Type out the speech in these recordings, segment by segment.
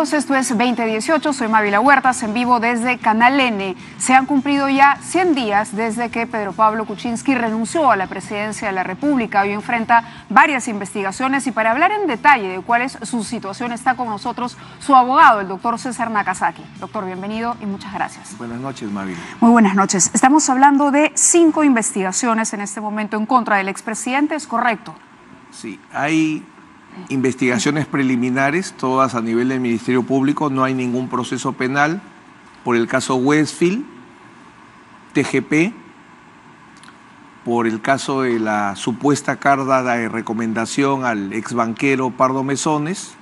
Bienvenidos, esto es 2018, soy Mávila Huertas, en vivo desde Canal N. Se han cumplido ya 100 días desde que Pedro Pablo Kuczynski renunció a la presidencia de la República. Hoy enfrenta varias investigaciones y para hablar en detalle de cuál es su situación está con nosotros su abogado, el doctor César Nakazaki. Doctor, bienvenido y muchas gracias. Buenas noches, Mávila. Muy buenas noches. Estamos hablando de 5 investigaciones en este momento en contra del expresidente, ¿es correcto? Sí, hay investigaciones preliminares, todas a nivel del Ministerio Público, no hay ningún proceso penal por el caso Westfield, TGP, por el caso de la supuesta carta de recomendación al exbanquero Pardo Mesones,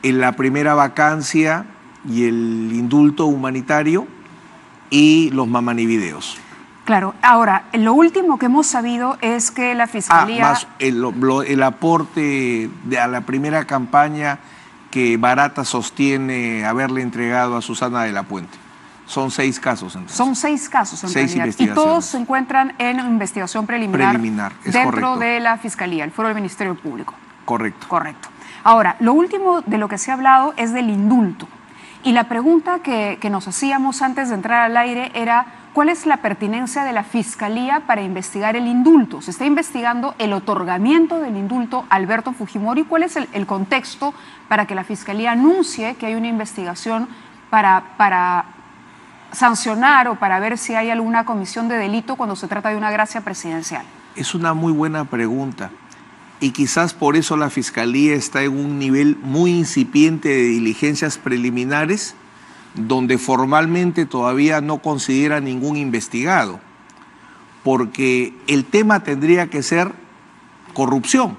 en la primera vacancia y el indulto humanitario y los mamanivideos. Claro, ahora, lo último que hemos sabido es que la Fiscalía... más el aporte a la primera campaña que Barata sostiene haberle entregado a Susana de la Puente. Son 6 casos entonces. Son 6 casos en realidad. Investigaciones. Y todos se encuentran en investigación preliminar es dentro correcto. de la Fiscalía, el Foro del Ministerio Público. Correcto. Correcto. Ahora, lo último de lo que se ha hablado es del indulto. Y la pregunta que nos hacíamos antes de entrar al aire era... ¿cuál es la pertinencia de la Fiscalía para investigar el indulto? Se está investigando el otorgamiento del indulto a Alberto Fujimori. ¿Cuál es el contexto para que la Fiscalía anuncie que hay una investigación para sancionar o para ver si hay alguna comisión de delito cuando se trata de una gracia presidencial? Es una muy buena pregunta. Y quizás por eso la Fiscalía está en un nivel muy incipiente de diligencias preliminares, donde formalmente todavía no considera ningún investigado, porque el tema tendría que ser corrupción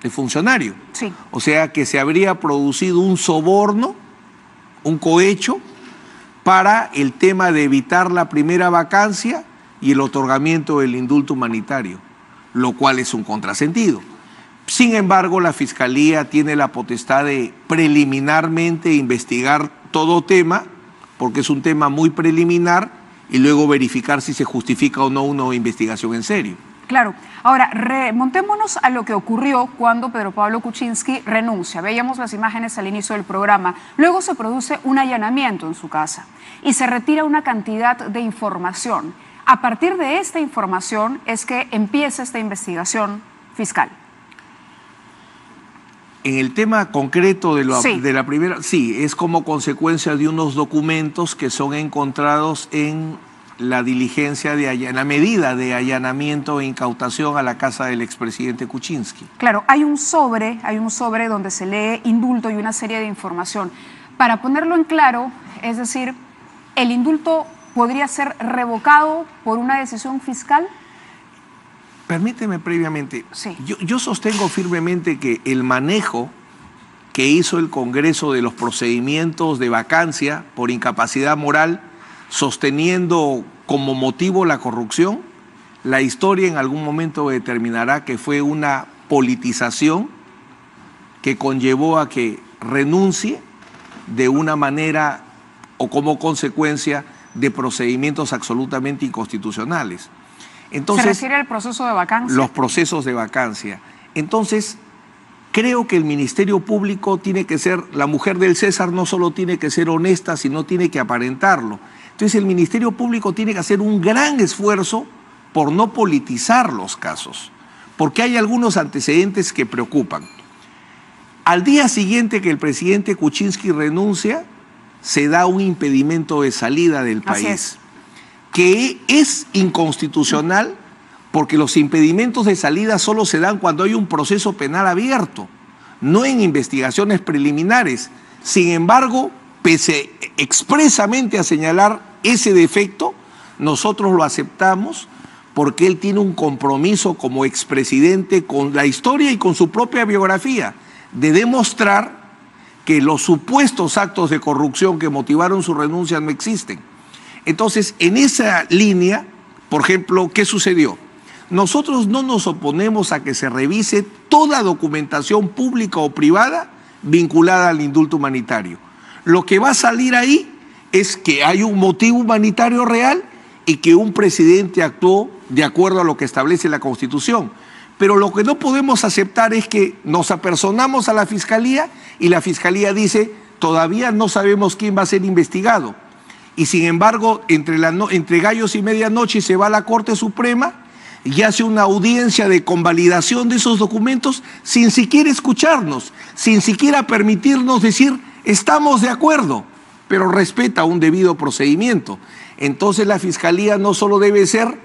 de funcionario. Sí. O sea, que se habría producido un soborno, un cohecho, para el tema de evitar la primera vacancia y el otorgamiento del indulto humanitario, lo cual es un contrasentido. Sin embargo, la Fiscalía tiene la potestad de preliminarmente investigar todo tema, porque es un tema muy preliminar, y luego verificar si se justifica o no una investigación en serio. Claro. Ahora, remontémonos a lo que ocurrió cuando Pedro Pablo Kuczynski renuncia. Veíamos las imágenes al inicio del programa. Luego se produce un allanamiento en su casa y se retira una cantidad de información. A partir de esta información es que empieza esta investigación fiscal. En el tema concreto de la primera, sí, es como consecuencia de unos documentos que son encontrados en la diligencia de la medida de allanamiento e incautación a la casa del expresidente Kuczynski. Claro, hay un sobre donde se lee indulto y una serie de información. Para ponerlo en claro, es decir, ¿el indulto podría ser revocado por una decisión fiscal? Permíteme previamente, sí. Yo sostengo firmemente que el manejo que hizo el Congreso de los procedimientos de vacancia por incapacidad moral, sosteniendo como motivo la corrupción, la historia en algún momento determinará que fue una politización que conllevó a que renuncie de una manera o como consecuencia de procedimientos absolutamente inconstitucionales. Entonces, ¿se refiere al proceso de vacancia? Los procesos de vacancia. Entonces, creo que el Ministerio Público tiene que ser, la mujer del César no solo tiene que ser honesta, sino tiene que aparentarlo. Entonces, el Ministerio Público tiene que hacer un gran esfuerzo por no politizar los casos, porque hay algunos antecedentes que preocupan. Al día siguiente que el presidente Kuczynski renuncia, se da un impedimento de salida del país. Así es. Que es inconstitucional porque los impedimentos de salida solo se dan cuando hay un proceso penal abierto, no en investigaciones preliminares. Sin embargo, pese expresamente a señalar ese defecto, nosotros lo aceptamos porque él tiene un compromiso como expresidente con la historia y con su propia biografía de demostrar que los supuestos actos de corrupción que motivaron su renuncia no existen. Entonces, en esa línea, por ejemplo, ¿qué sucedió? Nosotros no nos oponemos a que se revise toda documentación pública o privada vinculada al indulto humanitario. Lo que va a salir ahí es que hay un motivo humanitario real y que un presidente actuó de acuerdo a lo que establece la Constitución. Pero lo que no podemos aceptar es que nos apersonamos a la Fiscalía y la Fiscalía dice, todavía no sabemos quién va a ser investigado. Y sin embargo, entre gallos y medianoche se va a la Corte Suprema y hace una audiencia de convalidación de esos documentos sin siquiera escucharnos, sin siquiera permitirnos decir, estamos de acuerdo, pero respeta un debido procedimiento. Entonces la Fiscalía no solo debe ser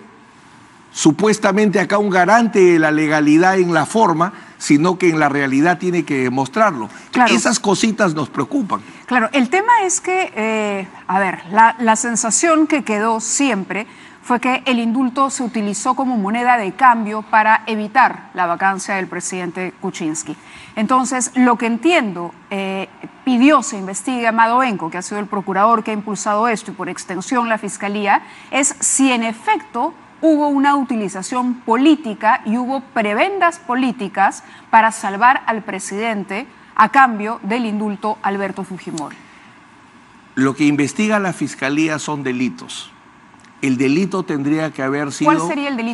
supuestamente acá un garante de la legalidad en la forma, sino que en la realidad tiene que demostrarlo. Claro. Esas cositas nos preocupan. Claro, el tema es que, la sensación que quedó siempre fue que el indulto se utilizó como moneda de cambio para evitar la vacancia del presidente Kuczynski. Entonces, lo que entiendo, pidió se investigue a Amado Benco, que ha sido el procurador que ha impulsado esto, y por extensión la Fiscalía, es si en efecto hubo una utilización política y hubo prebendas políticas para salvar al presidente a cambio del indulto a Alberto Fujimori. Lo que investiga la Fiscalía son delitos. El delito tendría que haber sido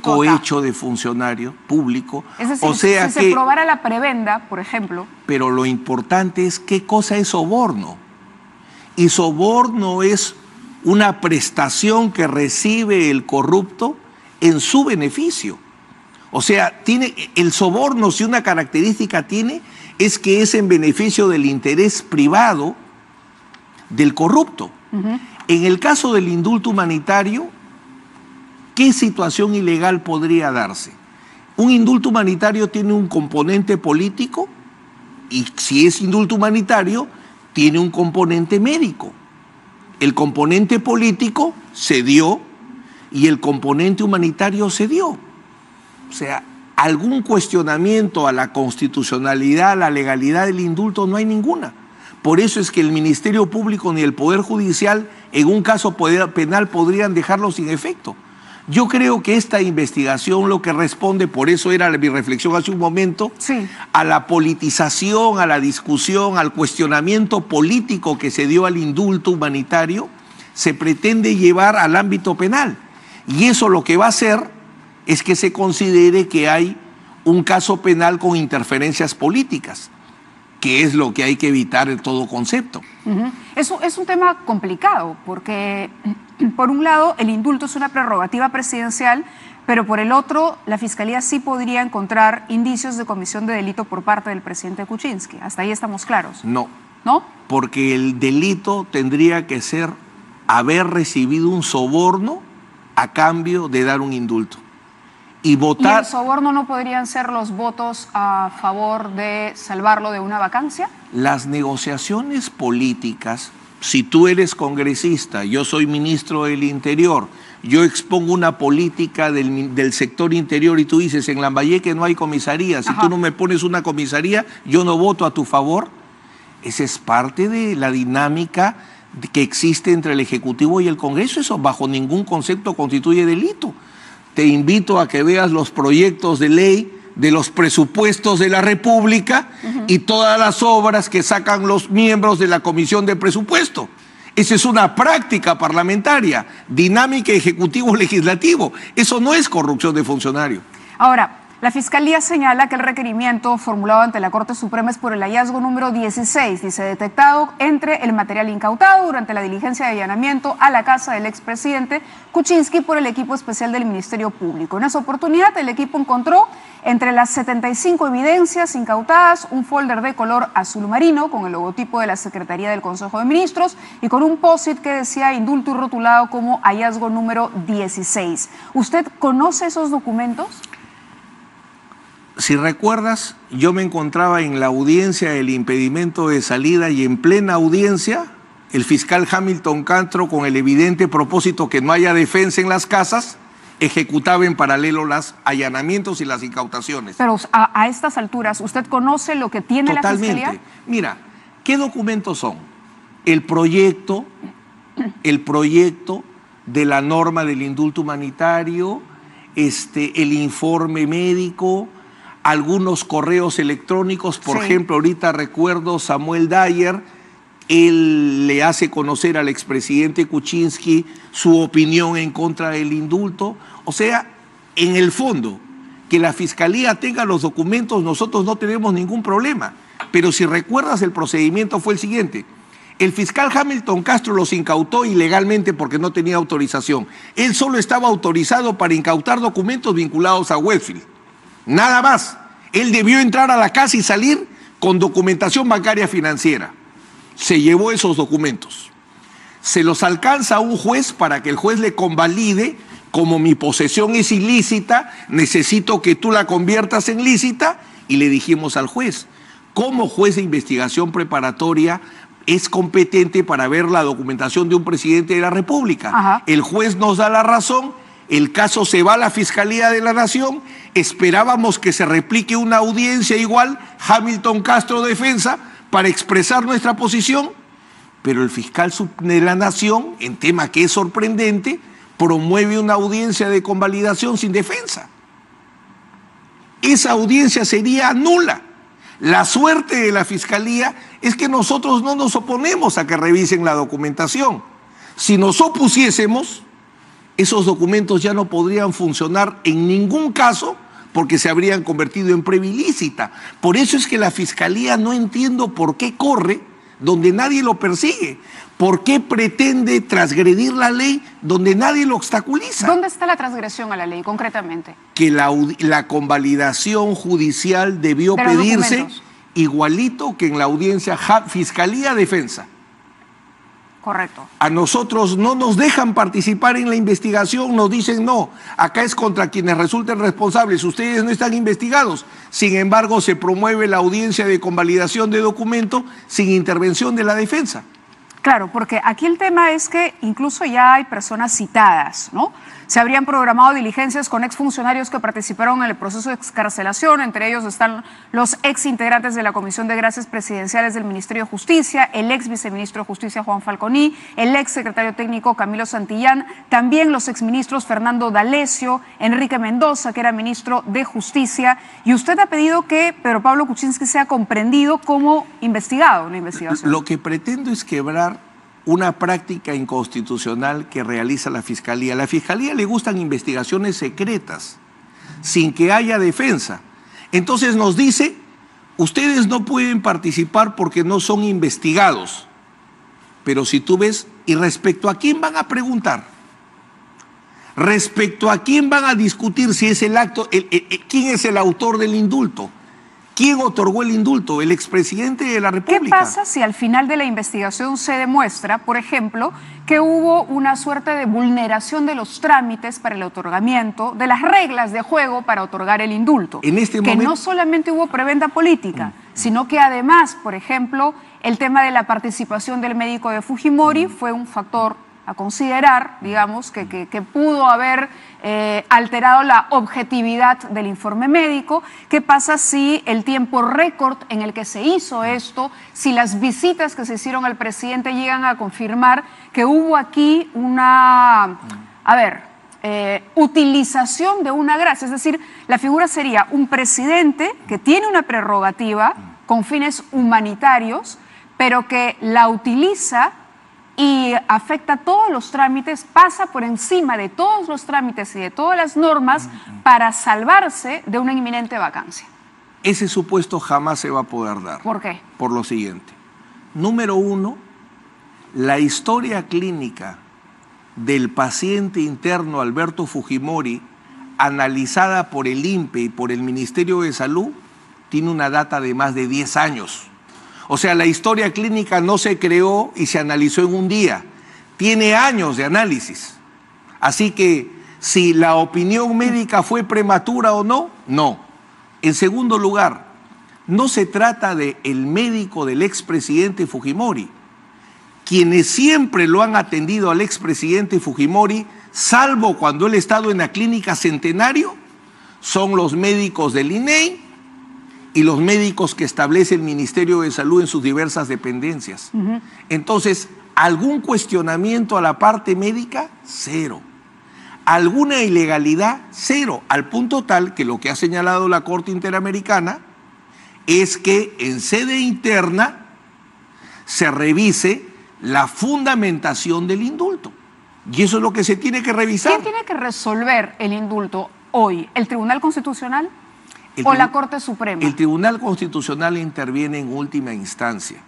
cohecho de funcionario público. Es decir, o sea, si se probara la prebenda, por ejemplo. Pero lo importante es qué cosa es soborno. Y soborno es una prestación que recibe el corrupto en su beneficio. O sea, el soborno, si una característica tiene, es que es en beneficio del interés privado del corrupto. En el caso del indulto humanitario, ¿qué situación ilegal podría darse? Un indulto humanitario tiene un componente político y si es indulto humanitario, tiene un componente médico. El componente político se dio y el componente humanitario se dio. O sea, algún cuestionamiento a la constitucionalidad, a la legalidad del indulto, no hay ninguna. Por eso es que el Ministerio Público ni el Poder Judicial en un caso penal podrían dejarlo sin efecto. Yo creo que esta investigación lo que responde, por eso era mi reflexión hace un momento, sí, a la politización, a la discusión, al cuestionamiento político que se dio al indulto humanitario, se pretende llevar al ámbito penal. Y eso lo que va a hacer es que se considere que hay un caso penal con interferencias políticas, que es lo que hay que evitar en todo concepto. Eso es un tema complicado, porque por un lado el indulto es una prerrogativa presidencial, pero por el otro la Fiscalía sí podría encontrar indicios de comisión de delito por parte del presidente Kuczynski. Hasta ahí estamos claros. No. ¿No? Porque el delito tendría que ser haber recibido un soborno a cambio de dar un indulto. Y votar. ¿Y el soborno no podrían ser los votos a favor de salvarlo de una vacancia? Las negociaciones políticas, si tú eres congresista, yo soy ministro del Interior, yo expongo una política del sector interior y tú dices, en Lambayeque no hay comisaría, si tú no me pones una comisaría, yo no voto a tu favor. Esa es parte de la dinámica que existe entre el Ejecutivo y el Congreso. Eso bajo ningún concepto constituye delito. Te invito a que veas los proyectos de ley de los presupuestos de la República y todas las obras que sacan los miembros de la Comisión de Presupuesto. Esa es una práctica parlamentaria, dinámica ejecutivo-legislativo. Eso no es corrupción de funcionario. Ahora, la Fiscalía señala que el requerimiento formulado ante la Corte Suprema es por el hallazgo número 16, dice, detectado entre el material incautado durante la diligencia de allanamiento a la casa del expresidente Kuczynski por el equipo especial del Ministerio Público. En esa oportunidad, el equipo encontró entre las 75 evidencias incautadas un folder de color azul marino con el logotipo de la Secretaría del Consejo de Ministros y con un post-it que decía indulto y rotulado como hallazgo número 16. ¿Usted conoce esos documentos? Si recuerdas, yo me encontraba en la audiencia del impedimento de salida y en plena audiencia, el fiscal Hamilton Castro, con el evidente propósito que no haya defensa en las casas, ejecutaba en paralelo los allanamientos y las incautaciones. Pero a estas alturas, ¿usted conoce lo que tiene la Fiscalía? Mira, ¿qué documentos son? El proyecto de la norma del indulto humanitario, el informe médico, algunos correos electrónicos, por ejemplo, ahorita recuerdo Samuel Dyer, él le hace conocer al expresidente Kuczynski su opinión en contra del indulto. O sea, en el fondo, que la Fiscalía tenga los documentos, nosotros no tenemos ningún problema. Pero si recuerdas, el procedimiento fue el siguiente. El fiscal Hamilton Castro los incautó ilegalmente porque no tenía autorización. Él solo estaba autorizado para incautar documentos vinculados a Westfield. Nada más. Él debió entrar a la casa y salir con documentación bancaria financiera. Se llevó esos documentos. Se los alcanza a un juez para que el juez le convalide. Como mi posesión es ilícita, necesito que tú la conviertas en lícita. Y le dijimos al juez, como juez de investigación preparatoria, es competente para ver la documentación de un presidente de la República. Ajá. El juez nos da la razón, el caso se va a la Fiscalía de la Nación, esperábamos que se replique una audiencia igual, Hamilton Castro Defensa, para expresar nuestra posición, pero el fiscal de la Nación, en tema que es sorprendente, promueve una audiencia de convalidación sin defensa. Esa audiencia sería nula. La suerte de la Fiscalía es que nosotros no nos oponemos a que revisen la documentación. Si nos opusiésemos, esos documentos ya no podrían funcionar en ningún caso porque se habrían convertido en prueba ilícita. Por eso es que la Fiscalía no entiendo por qué corre donde nadie lo persigue. ¿Por qué pretende transgredir la ley donde nadie lo obstaculiza? ¿Dónde está la transgresión a la ley, concretamente? Que la convalidación judicial debió pedirse igualito que en la audiencia Fiscalía-Defensa. Correcto. A nosotros no nos dejan participar en la investigación, nos dicen no, acá es contra quienes resulten responsables, ustedes no están investigados. Sin embargo, se promueve la audiencia de convalidación de documento sin intervención de la defensa. Claro, porque aquí el tema es que incluso ya hay personas citadas, ¿no? Se habrían programado diligencias con exfuncionarios que participaron en el proceso de excarcelación, entre ellos están los exintegrantes de la Comisión de Gracias Presidenciales del Ministerio de Justicia, el ex viceministro de Justicia Juan Falconi, el ex secretario técnico Camilo Santillán, también los exministros Fernando D'Alessio, Enrique Mendoza, que era ministro de Justicia, y usted ha pedido que Pedro Pablo Kuczynski sea comprendido como investigado en la investigación. Lo que pretendo es quebrar una práctica inconstitucional que realiza la Fiscalía. A la Fiscalía le gustan investigaciones secretas, sin que haya defensa. Entonces nos dice, ustedes no pueden participar porque no son investigados. Pero si tú ves, ¿y respecto a quién van a preguntar? ¿Respecto a quién van a discutir si es el acto, quién es el autor del indulto? ¿Quién otorgó el indulto? El expresidente de la República. ¿Qué pasa si al final de la investigación se demuestra, por ejemplo, que hubo una suerte de vulneración de los trámites para el otorgamiento, de las reglas de juego para otorgar el indulto? En este que momento no solamente hubo preventa política, sino que además, por ejemplo, el tema de la participación del médico de Fujimori fue un factor a considerar, digamos, que pudo haber alterado la objetividad del informe médico. ¿Qué pasa si el tiempo récord en el que se hizo esto, si las visitas que se hicieron al presidente llegan a confirmar que hubo aquí una, utilización de una gracia? Es decir, la figura sería un presidente que tiene una prerrogativa con fines humanitarios, pero que la utiliza y afecta todos los trámites, pasa por encima de todos los trámites y de todas las normas para salvarse de una inminente vacancia. Ese supuesto jamás se va a poder dar. ¿Por qué? Por lo siguiente. Número uno, la historia clínica del paciente interno Alberto Fujimori, analizada por el INPE y por el Ministerio de Salud, tiene una data de más de 10 años. O sea, la historia clínica no se creó y se analizó en un día. Tiene años de análisis. Así que, si la opinión médica fue prematura o no, no. En segundo lugar, no se trata del médico del expresidente Fujimori. Quienes siempre lo han atendido al expresidente Fujimori, salvo cuando él ha estado en la clínica Centenario, son los médicos del INEI y los médicos que establece el Ministerio de Salud en sus diversas dependencias. Entonces, ¿algún cuestionamiento a la parte médica? Cero. ¿Alguna ilegalidad? Cero. Al punto tal que lo que ha señalado la Corte Interamericana es que en sede interna se revise la fundamentación del indulto. Y eso es lo que se tiene que revisar. ¿Quién tiene que resolver el indulto? hoy? ¿El Tribunal Constitucional o la Corte Suprema? El Tribunal Constitucional interviene en última instancia.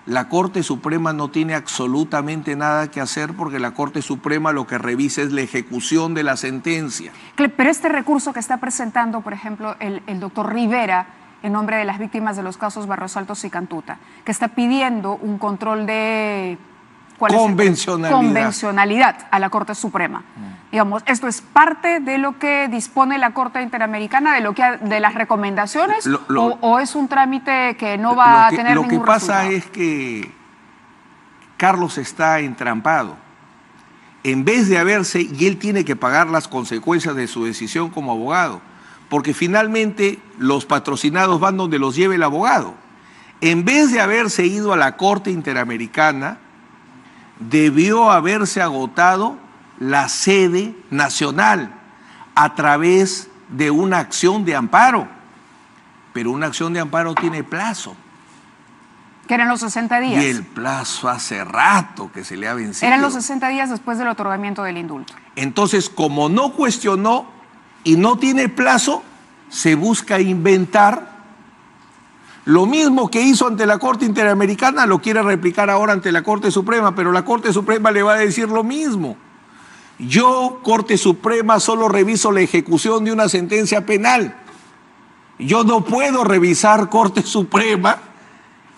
La Corte Suprema no tiene absolutamente nada que hacer porque la Corte Suprema lo que revisa es la ejecución de la sentencia. Pero este recurso que está presentando, por ejemplo, el doctor Rivera, en nombre de las víctimas de los casos Barrios Altos y Cantuta, que está pidiendo un control de convencionalidad a la Corte Suprema. Digamos, ¿esto es parte de lo que dispone la Corte Interamericana, de las recomendaciones, o es un trámite que no va a tener ningún resultado? Lo que pasa es que Carlos está entrampado. En vez de y él tiene que pagar las consecuencias de su decisión como abogado, porque finalmente los patrocinados van donde los lleve el abogado. En vez de haberse ido a la Corte Interamericana, debió haberse agotado la sede nacional a través de una acción de amparo. Pero una acción de amparo tiene plazo. Que eran los 60 días. Y el plazo hace rato que se le ha vencido. Eran los 60 días después del otorgamiento del indulto. Entonces, como no cuestionó y no tiene plazo, se busca inventar lo mismo que hizo ante la Corte Interamericana, lo quiere replicar ahora ante la Corte Suprema, pero la Corte Suprema le va a decir lo mismo. Yo, Corte Suprema, solo reviso la ejecución de una sentencia penal. Yo no puedo revisar, Corte Suprema,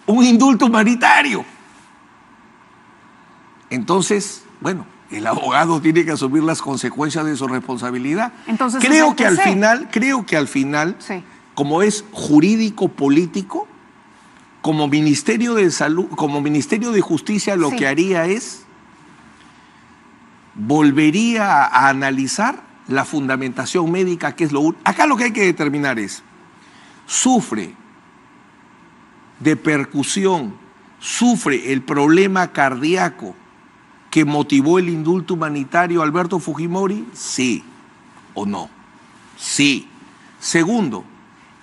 un indulto humanitario. Entonces, bueno, el abogado tiene que asumir las consecuencias de su responsabilidad. Entonces, creo que al final, sí, como es jurídico-político, como Ministerio de Salud, como Ministerio de Justicia, lo que haría es volvería a analizar la fundamentación médica, que es lo único. Acá lo que hay que determinar es, sufre de percusión, sufre el problema cardíaco que motivó el indulto humanitario a Alberto Fujimori, sí o no. Sí. Segundo,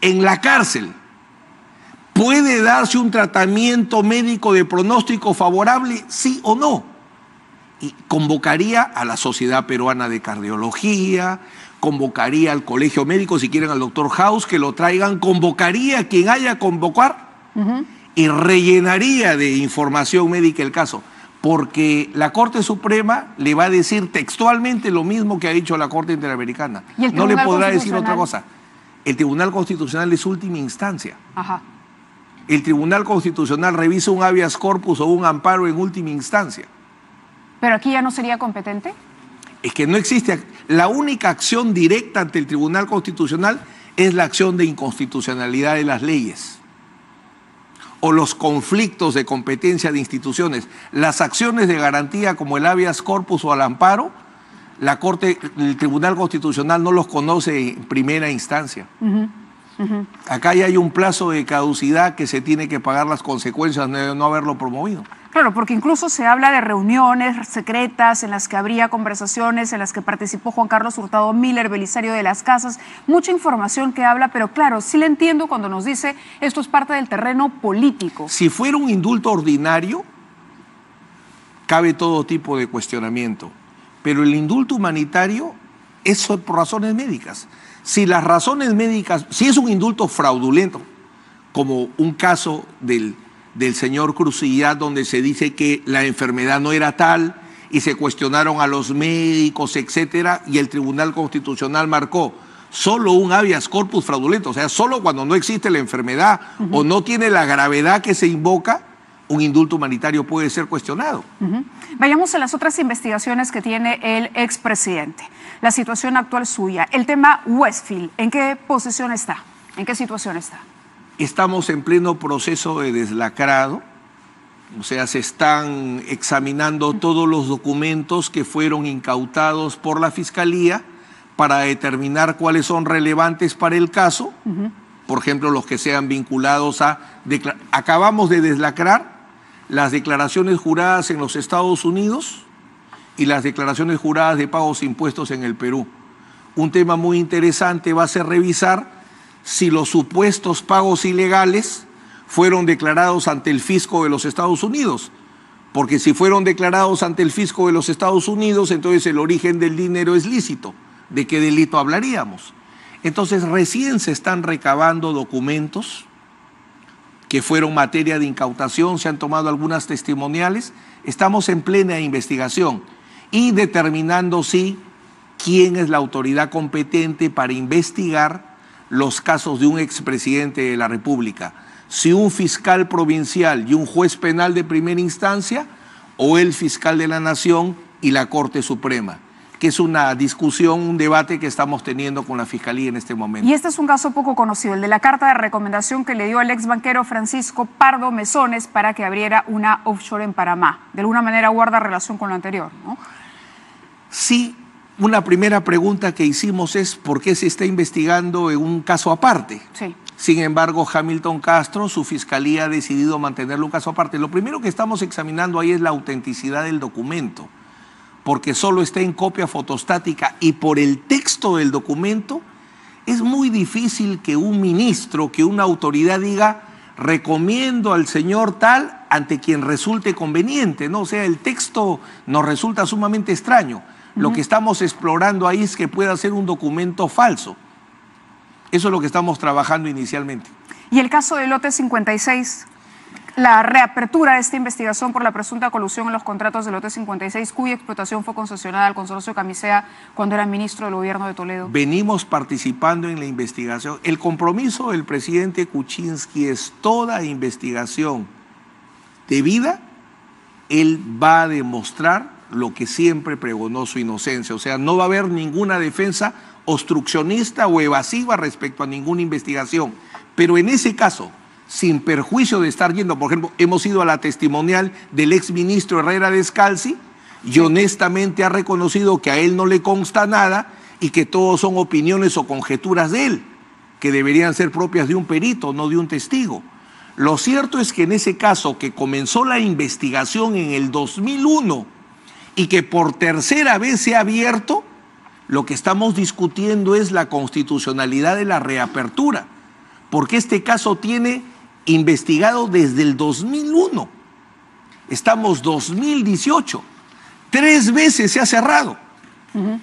en la cárcel, ¿puede darse un tratamiento médico de pronóstico favorable? Sí o no. Y convocaría a la Sociedad Peruana de Cardiología, convocaría al Colegio Médico, si quieren al doctor House, que lo traigan, convocaría a quien haya convocar y rellenaría de información médica el caso. Porque la Corte Suprema le va a decir textualmente lo mismo que ha dicho la Corte Interamericana. No le podrá decir otra cosa. El Tribunal Constitucional es última instancia. Ajá. El Tribunal Constitucional revisa un habeas corpus o un amparo en última instancia. ¿Pero aquí ya no sería competente? Es que no existe. La única acción directa ante el Tribunal Constitucional es la acción de inconstitucionalidad de las leyes o los conflictos de competencia de instituciones. Las acciones de garantía como el habeas corpus o el amparo, el Tribunal Constitucional no los conoce en primera instancia. Acá ya hay un plazo de caducidad que se tiene que pagar las consecuencias de no haberlo promovido. Claro, porque incluso se habla de reuniones secretas en las que habría conversaciones, en las que participó Juan Carlos Hurtado Miller, Belisario de las Casas, mucha información que habla, pero claro, sí le entiendo cuando nos dice esto es parte del terreno político. Si fuera un indulto ordinario, cabe todo tipo de cuestionamiento, pero el indulto humanitario es por razones médicas. Si las razones médicas, si es un indulto fraudulento, como un caso del señor Cruzillat, donde se dice que la enfermedad no era tal y se cuestionaron a los médicos, etcétera, y el Tribunal Constitucional marcó solo un habeas corpus fraudulento, o sea, solo cuando no existe la enfermedad o no tiene la gravedad que se invoca, un indulto humanitario puede ser cuestionado. Vayamos a las otras investigaciones que tiene el expresidente. La situación actual suya, el tema Westfield, ¿en qué posición está? ¿En qué situación está? Estamos en pleno proceso de deslacrado, o sea, se están examinando todos los documentos que fueron incautados por la Fiscalía para determinar cuáles son relevantes para el caso, por ejemplo, los que sean vinculados a... Acabamos de deslacrar las declaraciones juradas en los Estados Unidos y las declaraciones juradas de pagos e impuestos en el Perú. Un tema muy interesante va a ser revisar si los supuestos pagos ilegales fueron declarados ante el fisco de los Estados Unidos. Porque si fueron declarados ante el fisco de los Estados Unidos, entonces el origen del dinero es lícito. ¿de qué delito hablaríamos? Entonces recién se están recabando documentos que fueron materia de incautación, se han tomado algunas testimoniales, estamos en plena investigación y determinando si quién es la autoridad competente para investigar los casos de un expresidente de la República, si un fiscal provincial y un juez penal de primera instancia o el fiscal de la Nación y la Corte Suprema, que es una discusión, un debate que estamos teniendo con la Fiscalía en este momento. Y este es un caso poco conocido, el de la carta de recomendación que le dio al ex banquero Francisco Pardo Mesones para que abriera una offshore en Panamá. De alguna manera guarda relación con lo anterior, ¿no? Sí, una primera pregunta que hicimos es ¿por qué se está investigando en un caso aparte? Sí. Sin embargo, Hamilton Castro, su fiscalía ha decidido mantenerlo un caso aparte. Lo primero que estamos examinando ahí es la autenticidad del documento, porque solo está en copia fotostática y por el texto del documento es muy difícil que un ministro, que una autoridad diga recomiendo al señor tal ante quien resulte conveniente, ¿no? O sea, el texto nos resulta sumamente extraño. Lo que estamos explorando ahí es que pueda ser un documento falso. Eso es lo que estamos trabajando inicialmente. Y el caso del lote 56, la reapertura de esta investigación por la presunta colusión en los contratos del lote 56, cuya explotación fue concesionada al consorcio Camisea cuando era ministro del gobierno de Toledo. Venimos participando en la investigación. El compromiso del presidente Kuczynski es toda investigación debida. Él va a demostrar lo que siempre pregonó, su inocencia. O sea, no va a haber ninguna defensa obstruccionista o evasiva respecto a ninguna investigación. Pero en ese caso, sin perjuicio de estar yendo, por ejemplo, hemos ido a la testimonial del exministro Herrera Descalzi y honestamente ha reconocido que a él no le consta nada y que todo son opiniones o conjeturas de él, que deberían ser propias de un perito, no de un testigo. Lo cierto es que en ese caso, que comenzó la investigación en el 2001 y que por tercera vez se ha abierto, lo que estamos discutiendo es la constitucionalidad de la reapertura, porque este caso tiene investigado desde el 2001. Estamos 2018. 3 veces se ha cerrado.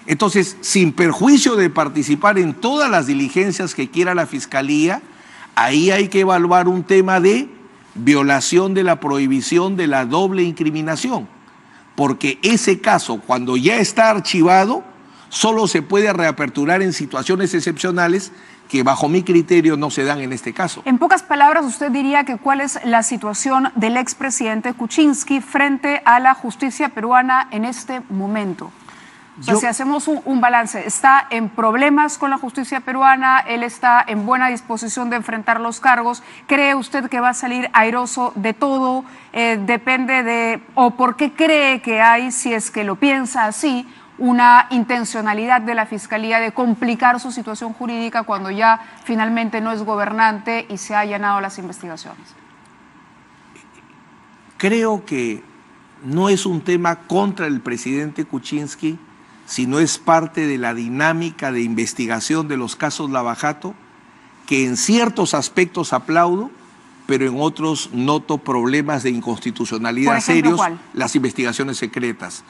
Entonces, sin perjuicio de participar en todas las diligencias que quiera la Fiscalía, ahí hay que evaluar un tema de violación de la prohibición de la doble incriminación, porque ese caso, cuando ya está archivado, solo se puede reaperturar en situaciones excepcionales que bajo mi criterio no se dan en este caso. En pocas palabras, usted diría que ¿cuál es la situación del expresidente Kuczynski frente a la justicia peruana en este momento? O sea, si hacemos un balance, ¿está en problemas con la justicia peruana? ¿Él está en buena disposición de enfrentar los cargos? ¿Cree usted que va a salir airoso de todo? Depende de, o por qué cree que hay, si es que lo piensa así, una intencionalidad de la Fiscalía de complicar su situación jurídica cuando ya finalmente no es gobernante y se han allanado las investigaciones. Creo que no es un tema contra el presidente Kuczynski, sino es parte de la dinámica de investigación de los casos Lava-Jato, que en ciertos aspectos aplaudo, pero en otros noto problemas de inconstitucionalidad serios, ¿cuál? Las investigaciones secretas.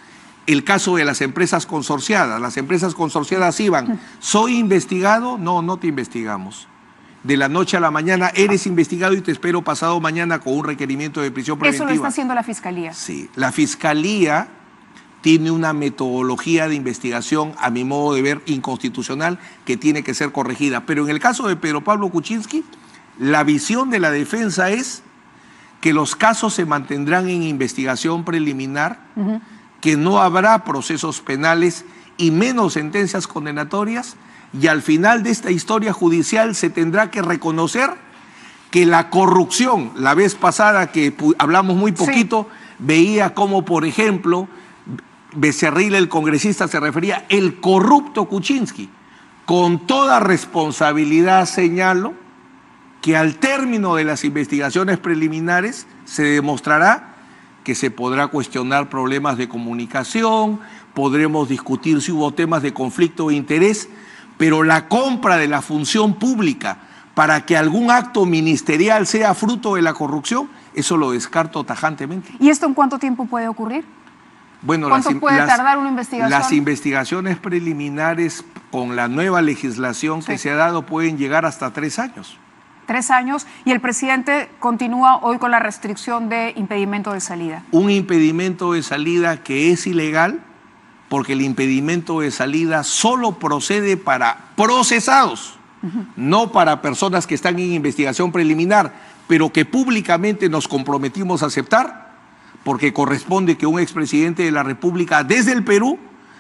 El caso de las empresas consorciadas iban, ¿soy investigado? No, no te investigamos. De la noche a la mañana eres investigado y te espero pasado mañana con un requerimiento de prisión preventiva. Eso lo está haciendo la Fiscalía. Sí, la Fiscalía tiene una metodología de investigación, a mi modo de ver, inconstitucional, que tiene que ser corregida. Pero en el caso de Pedro Pablo Kuczynski, la visión de la defensa es que los casos se mantendrán en investigación preliminar, que no habrá procesos penales y menos sentencias condenatorias, y al final de esta historia judicial se tendrá que reconocer que la corrupción, la vez pasada que hablamos muy poquito, veía como, por ejemplo, Becerril, el congresista, se refería el corrupto Kuczynski. Con toda responsabilidad señalo que al término de las investigaciones preliminares se demostrará que se podrá cuestionar problemas de comunicación, podremos discutir si hubo temas de conflicto de interés, pero la compra de la función pública para que algún acto ministerial sea fruto de la corrupción, eso lo descarto tajantemente. ¿Y esto en cuánto tiempo puede ocurrir? Bueno, ¿Cuánto puede tardar una investigación? Las investigaciones preliminares con la nueva legislación que se ha dado pueden llegar hasta 3 años. 3 años, y el presidente continúa hoy con la restricción de impedimento de salida. Un impedimento de salida que es ilegal, porque el impedimento de salida solo procede para procesados, no para personas que están en investigación preliminar, pero que públicamente nos comprometimos a aceptar, porque corresponde que un expresidente de la República desde el Perú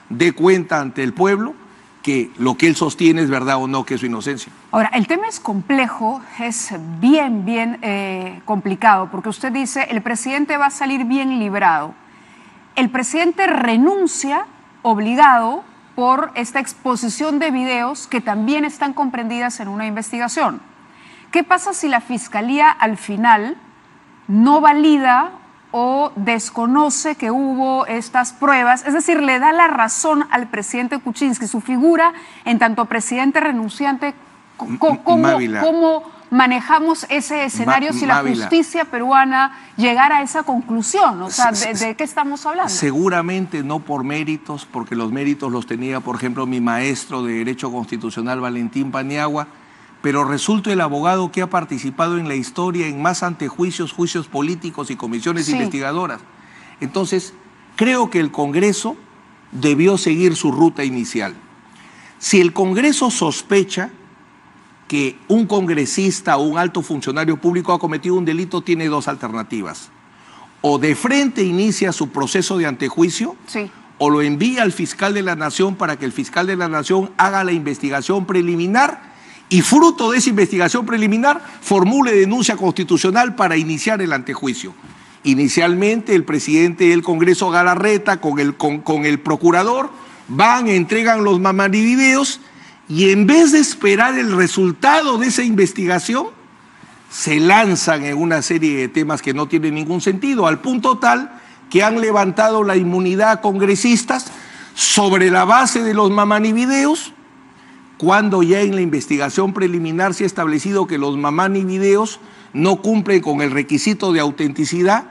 dé cuenta ante el pueblo que lo que él sostiene es verdad o no, que es su inocencia. Ahora, el tema es complejo, es bien complicado, porque usted dice, el presidente va a salir bien librado. El presidente renuncia obligado por esta exposición de videos que también están comprendidas en una investigación. ¿Qué pasa si la Fiscalía al final no valida o desconoce que hubo estas pruebas? Es decir, le da la razón al presidente Kuczynski, su figura en tanto presidente renunciante. ¿Cómo manejamos ese escenario si la justicia peruana llegara a esa conclusión? O sea, ¿de qué estamos hablando? Seguramente no por méritos, porque los méritos los tenía, por ejemplo, mi maestro de Derecho Constitucional, Valentín Paniagua, pero resulta el abogado que ha participado en la historia en más antejuicios, juicios políticos y comisiones investigadoras. Entonces, creo que el Congreso debió seguir su ruta inicial. Si el Congreso sospecha que un congresista o un alto funcionario público ha cometido un delito, tiene 2 alternativas. O de frente inicia su proceso de antejuicio, o lo envía al fiscal de la Nación para que el fiscal de la Nación haga la investigación preliminar y fruto de esa investigación preliminar formule denuncia constitucional para iniciar el antejuicio. Inicialmente el presidente del Congreso Galarreta con el procurador van, entregan los mamarivideos y en vez de esperar el resultado de esa investigación, se lanzan en una serie de temas que no tienen ningún sentido, al punto tal que han levantado la inmunidad a congresistas sobre la base de los mamanivideos, cuando ya en la investigación preliminar se ha establecido que los mamanivideos no cumplen con el requisito de autenticidad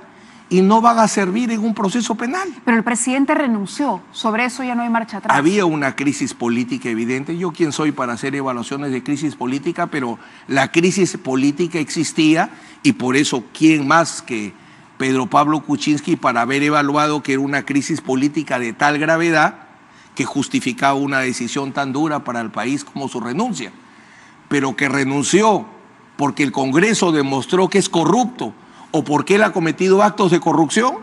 y no van a servir en un proceso penal. Pero el presidente renunció, sobre eso ya no hay marcha atrás. Había una crisis política evidente, yo quién soy para hacer evaluaciones de crisis política, pero la crisis política existía y por eso quién más que Pedro Pablo Kuczynski para haber evaluado que era una crisis política de tal gravedad que justificaba una decisión tan dura para el país como su renuncia, pero que renunció porque el Congreso demostró que es corrupto o porque él ha cometido actos de corrupción.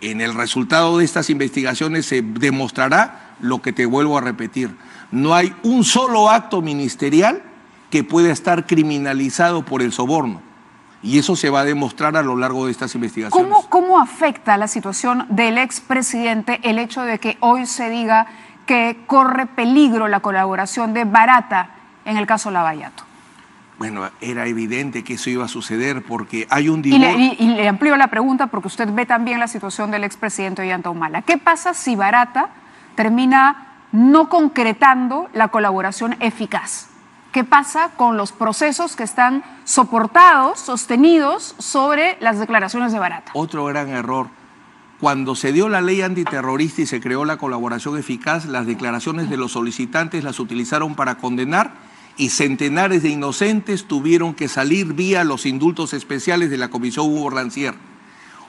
En el resultado de estas investigaciones se demostrará lo que te vuelvo a repetir. No hay un solo acto ministerial que pueda estar criminalizado por el soborno. Y eso se va a demostrar a lo largo de estas investigaciones. ¿Cómo afecta la situación del expresidente el hecho de que hoy se diga que corre peligro la colaboración de Barata en el caso Lavallato? Bueno, era evidente que eso iba a suceder porque hay un divorcio. Y le amplío la pregunta porque usted ve también la situación del expresidente Ollanta Humala. ¿Qué pasa si Barata termina no concretando la colaboración eficaz? ¿Qué pasa con los procesos que están soportados, sostenidos sobre las declaraciones de Barata? Otro gran error. Cuando se dio la ley antiterrorista y se creó la colaboración eficaz, las declaraciones de los solicitantes las utilizaron para condenar y centenares de inocentes tuvieron que salir vía los indultos especiales de la Comisión Hugo Rancière.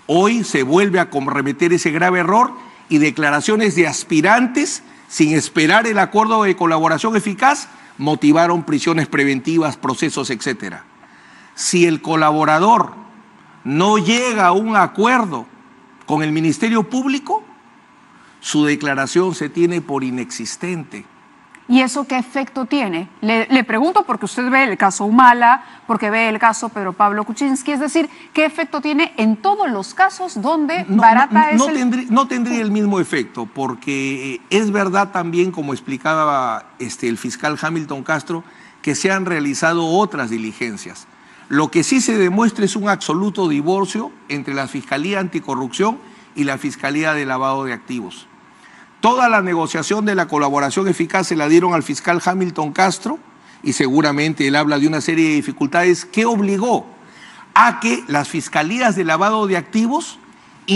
Hoy se vuelve a cometer ese grave error y declaraciones de aspirantes, sin esperar el acuerdo de colaboración eficaz, motivaron prisiones preventivas, procesos, etc. Si el colaborador no llega a un acuerdo con el Ministerio Público, su declaración se tiene por inexistente. ¿Y eso qué efecto tiene? Le pregunto porque usted ve el caso Humala, porque ve el caso Pedro Pablo Kuczynski, es decir, ¿qué efecto tiene en todos los casos donde Barata no tendría el mismo efecto, porque es verdad también, como explicaba el fiscal Hamilton Castro, que se han realizado otras diligencias. Lo que sí se demuestra es un absoluto divorcio entre la Fiscalía Anticorrupción y la Fiscalía de Lavado de Activos. Toda la negociación de la colaboración eficaz se la dieron al fiscal Hamilton Castro y seguramente él habla de una serie de dificultades que obligó a que las fiscalías de lavado de activos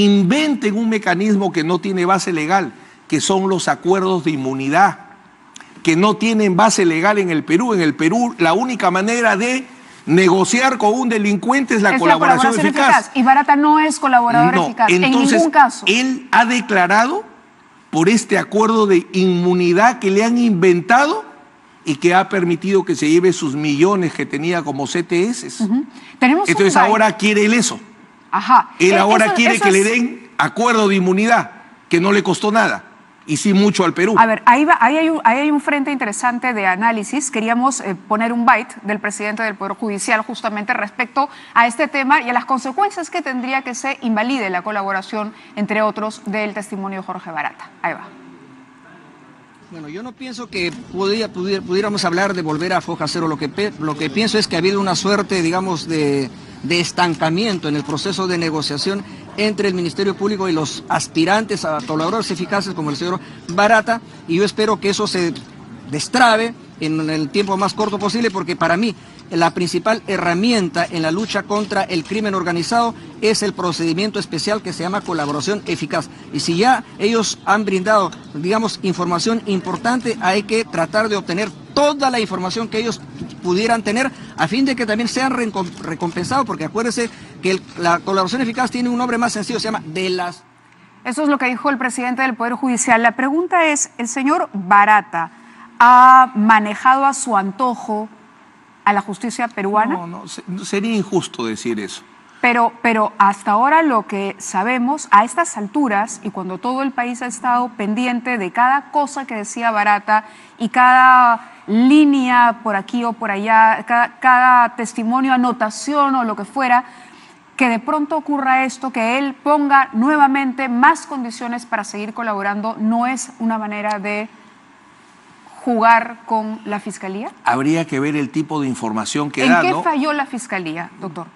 inventen un mecanismo que no tiene base legal, que son los acuerdos de inmunidad, que no tienen base legal en el Perú. En el Perú la única manera de negociar con un delincuente es la colaboración eficaz. Y Barata no es colaborador eficaz, entonces, en ningún caso. Él ha declarado por este acuerdo de inmunidad que le han inventado y que ha permitido que se lleve sus millones que tenía como CTS. Entonces ahora quiere él eso. Ajá. Él ahora quiere que le den acuerdo de inmunidad, que no le costó nada. Y sí mucho al Perú. A ver, ahí hay un frente interesante de análisis. Queríamos poner un bite del presidente del Poder Judicial justamente respecto a este tema y a las consecuencias que tendría que se invalide la colaboración, entre otros, del testimonio de Jorge Barata. Ahí va. Bueno, yo no pienso que pudiéramos hablar de volver a foja cero. Lo que pienso es que ha habido una suerte, digamos, de estancamiento en el proceso de negociación entre el Ministerio Público y los aspirantes a colaboradores eficaces como el señor Barata, y yo espero que eso se destrabe en el tiempo más corto posible, porque para mí la principal herramienta en la lucha contra el crimen organizado es el procedimiento especial que se llama colaboración eficaz. Y si ya ellos han brindado, digamos, información importante, hay que tratar de obtener toda la información que ellos pudieran tener a fin de que también sean recompensados, porque acuérdense que la colaboración eficaz tiene un nombre más sencillo, se llama delación. Eso es lo que dijo el presidente del Poder Judicial. La pregunta es, ¿el señor Barata ha manejado a su antojo a la justicia peruana? No, sería injusto decir eso. Pero hasta ahora lo que sabemos, a estas alturas, y cuando todo el país ha estado pendiente de cada cosa que decía Barata y cada línea por aquí o por allá, cada testimonio, anotación o lo que fuera, que de pronto ocurra esto, que él ponga nuevamente más condiciones para seguir colaborando, ¿no es una manera de jugar con la Fiscalía? Habría que ver el tipo de información que da, ¿no? ¿En qué falló la Fiscalía, doctor?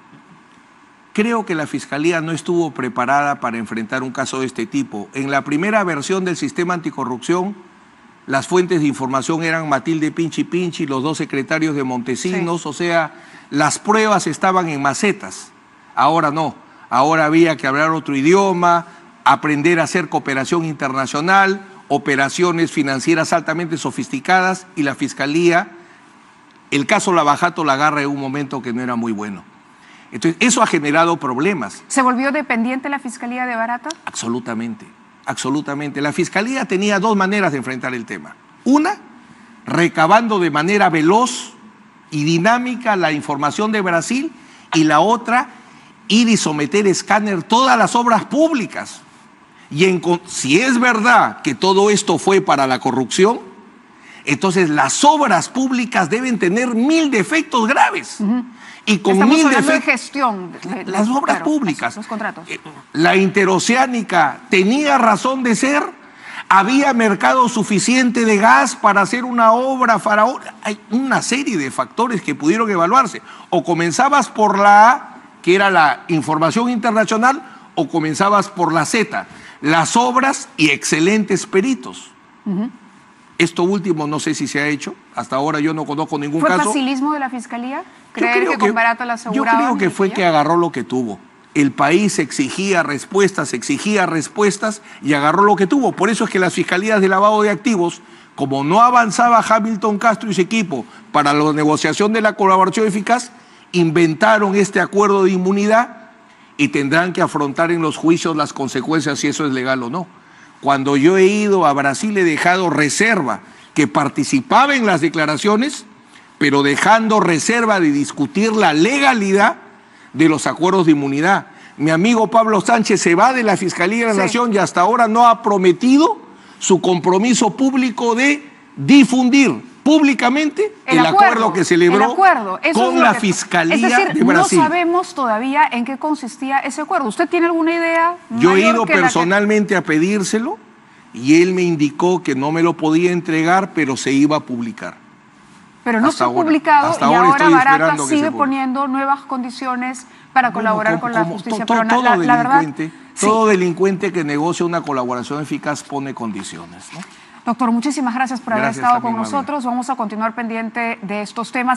Creo que la Fiscalía no estuvo preparada para enfrentar un caso de este tipo. En la primera versión del sistema anticorrupción, las fuentes de información eran Matilde Pinchi Pinchi, los dos secretarios de Montesinos, sí. O sea, las pruebas estaban en macetas. Ahora no, ahora había que hablar otro idioma, aprender a hacer cooperación internacional, operaciones financieras altamente sofisticadas, y la Fiscalía, el caso Lavajato la agarra en un momento que no era muy bueno. Entonces, eso ha generado problemas. ¿Se volvió dependiente la Fiscalía de Barata? Absolutamente, absolutamente. La Fiscalía tenía dos maneras de enfrentar el tema. Una, recabando de manera veloz y dinámica la información de Brasil, y la otra, ir y someter escáner todas las obras públicas. Y si es verdad que todo esto fue para la corrupción, entonces las obras públicas deben tener 1000 defectos graves. Y con Estamos 1000 hablando defectos, de gestión. las obras públicas. Los contratos. La interoceánica tenía razón de ser. Había mercado suficiente de gas para hacer una obra faraónica. Hay una serie de factores que pudieron evaluarse. O comenzabas por la A, que era la información internacional, o comenzabas por la Z, las obras y excelentes peritos. Esto último no sé si se ha hecho. Hasta ahora yo no conozco ningún caso. ¿Fue facilismo de la Fiscalía? ¿Creer que con Barata la aseguraban? Yo creo que fue que agarró lo que tuvo. El país exigía respuestas y agarró lo que tuvo. Por eso es que las fiscalías de lavado de activos, como no avanzaba Hamilton Castro y su equipo para la negociación de la colaboración eficaz, inventaron este acuerdo de inmunidad y tendrán que afrontar en los juicios las consecuencias si eso es legal o no. Cuando yo he ido a Brasil he dejado reserva, que participaba en las declaraciones, pero dejando reserva de discutir la legalidad de los acuerdos de inmunidad. Mi amigo Pablo Sánchez se va de la Fiscalía de la Nación y hasta ahora no ha prometido su compromiso público de difundir públicamente el acuerdo que celebró con la Fiscalía de Brasil. No sabemos todavía en qué consistía ese acuerdo. ¿Usted tiene alguna idea? Yo he ido personalmente a pedírselo y él me indicó que no me lo podía entregar, pero se iba a publicar. Pero no se ha publicado y ahora Barata sigue poniendo nuevas condiciones para colaborar con la justicia peruana. Todo delincuente que negocia una colaboración eficaz pone condiciones, ¿no? Doctor, muchísimas gracias por haber estado con nosotros. Vamos a continuar pendiente de estos temas.